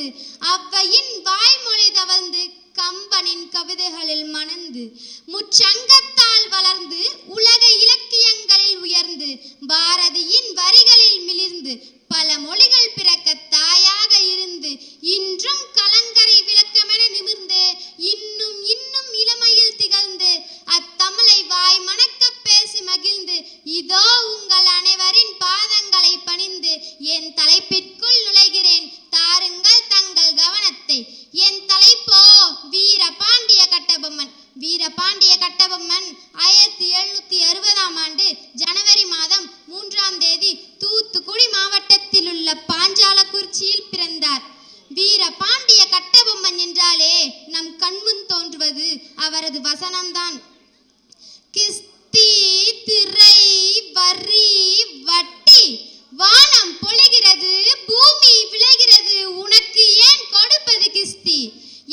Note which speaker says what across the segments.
Speaker 1: கவர்ந்து அவ்வையின் வாய்மொழி தவழ்ந்து கம்பனின் கவிதைகளில் மணந்து முச்சங்கத்தால் வளர்ந்து உலக இலக்கியங்களில் உயர்ந்து பாரதியின் வரிகளில் மிளிர்ந்து பல மொழிகள் பிறக்க தாயாக இருந்து இன்றும் கலங்கரை விளக்கமென நிமிர்ந்து இன்னும் இன்னும் இளமையில் திகழ்ந்து அத்தமிழை வாய் மணக்க பேசி மகிழ்ந்து இதோ உங்கள் அனைவரின் பாதங்களை பணிந்து என் தலைப்பிற்குள் நுழைகிறேன், தாருங்கள் தங்கள் கவனத்தை. என் தலைப்போ வீரபாண்டிய கட்டபொம்மன். வீரபாண்டிய கட்டபொம்மன் 1760ஆம் ஆண்டு ஜனவரி மாதம் 3ஆம் தேதி தூத்துக்குடி மாவட்டத்தில் உள்ள பாஞ்சாலக்குறிச்சியில் பிறந்தார். வீரபாண்டிய கட்டபொம்மன் என்றாலே நம் கண்முன் தோன்றுவது அவரது வசனம்தான். கிஸ்தி திரை வரி வட்டி வானம் பொழிகிறது, பூமி விளைகிறது, உனக்கு ஏன் கொடுப்பது கிஸ்தி?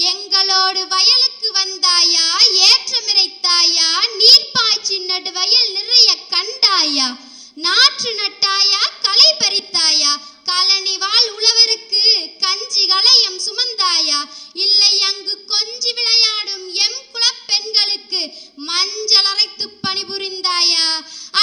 Speaker 1: எங்களோடு வயலுக்கு வந்தாயா, ஏற்றமிரைத்தாயா, நீர் பாய்ச்சி நடு வயல் நிறைய கண்டாயா, நாற்று நட்டாயா, களை பறித்தாயா, கழனி வாழ் உழவருக்கு கஞ்சி களையம் சுமந்தாயா, இல்லை அங்கு கொஞ்சி விளையாடும் எம் குலப் பெண்களுக்கு மஞ்சள் அரைத்து பணிபுரிந்தாயா,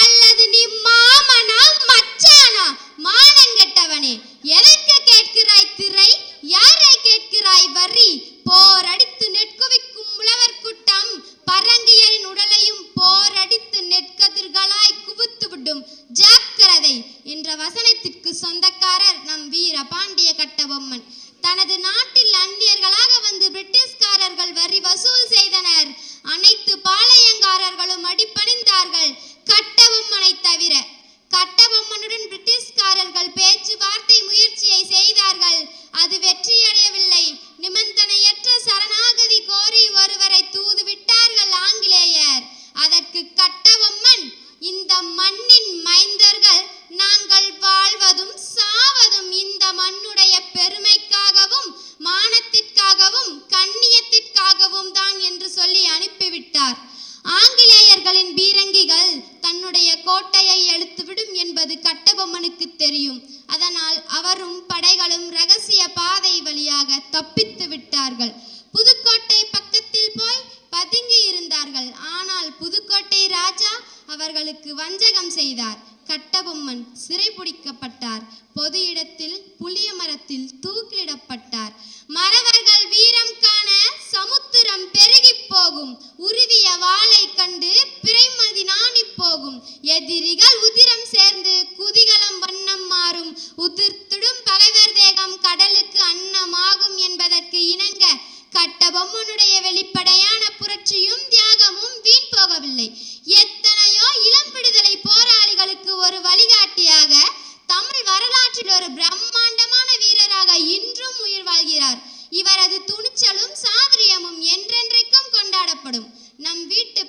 Speaker 1: அல்லது நீ மாமனா மச்சானா? மானங்கெட்டவனே, எதற்கு கேட்கிறாய் திரை, யாரை கேட்கிறாய் வரி? போர் அடித்து நெற்குவிக்கும் உழவர் கூட்டம் பரங்கியரின் உடலையும் போர் அடித்து நெற்கதிர்களாய் குவித்து விடும், ஜாக்கிரதை என்ற வசனத்திற்கு சொந்தக்காரர் நம் வீரபாண்டிய கட்டபொம்மன். தனது நாட்டில் அந்நியர்களாக வந்து பிரிட்டிஷ்காரர்கள் வரி வசூல் செய்தனர். அனைத்து பாளையங்காரர்களும் அடிபணிந்தார்கள், கட்டபொம்மனை தவிர. கட்டபொம்மனுடன் பிரிட்டிஷ்காரர்கள் பேச்சுவார்த்தை முயற்சியை செய்தார்கள். அது வெற்றியடையவில்லை. நிபந்தனையற்ற சரணாகதி கோரி ஒருவரை தூது விட்டார்கள் ஆங்கிலேயர். அதற்கு கட்டபொம்மன், இந்த மண்ணின் மைந்தர்கள் நாங்கள் வாழ்வதும் சாவதும் இந்த மண்ணுடைய பெருமைக்காகவும் மானத்திற்காகவும் கண்ணியத்திற்காகவும் தான் என்று சொல்லி அனுப்பிவிட்டார். ஆங்கிலேயர்களின் பீரங்கிகள் தன்னுடைய கோட்டையை இழுத்துவிடும் என்பது கட்டபொம்மனுக்கு தெரியும். அதனால் அவரும் படைகளும் ரகசிய பாதை வழியாக தப்பித்து விட்டார்கள். புதுக்கோட்டை பக்கத்தில் போய் பதுங்கி இருந்தார்கள். ஆனால் புதுக்கோட்டை ராஜா அவர்களுக்கு வஞ்சகம் செய்தார். கட்டபொம்மன் சிறைபிடிக்கப்பட்டார். பொது இடத்தில் புளிய மரத்தில் தூக்கிலிடப்பட்டார். மறவர்கள் வீரம் காண சமுத்திரம் பெருகி போகும், உருவிய வாளை கண்டு பிறைமதி நாணி போகும், எதிரிகள் உதிரம் சேர்ந்து குதிகலம் வண்ணம் மாறும், உதிர்த்திடும் பகைவர் தேகம் கடலுக்கு அன்னமாகும் என்பதற்கு இணங்க கட்டபொம்மனுடைய வெளிப்படையான புரட்சியும் தியாகமும் வீண் போகவில்லை. எத்தனையோ இளம் விடுதலை போராளிகளுக்கு ஒரு வழிகாட்டியாக, தமிழ் வரலாற்றில் ஒரு பிரம்மாண்டமான வீரராக இன்றும் உயிர் வாழ்கிறார். இவரது துணிச்சலும் சாதுரியமும் என்றென்றைக்கும் கொண்டாடப்படும். நம் வீட்டு